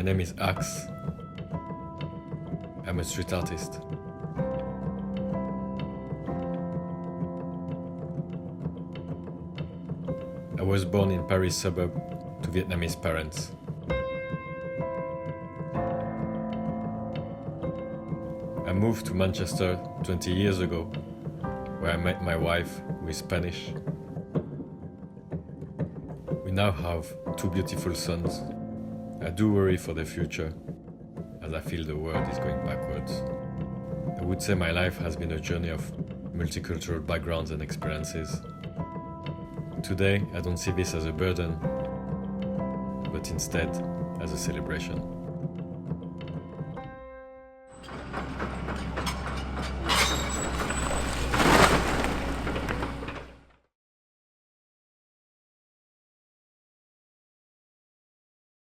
My name is AKSE. I'm a street artist. I was born in Paris suburb to Vietnamese parents. I moved to Manchester 20 years ago, where I met my wife, who is Spanish. We now have 2 beautiful sons. I do worry for the future, as I feel the world is going backwards. I would say my life has been a journey of multicultural backgrounds and experiences. Today, I don't see this as a burden, but instead as a celebration.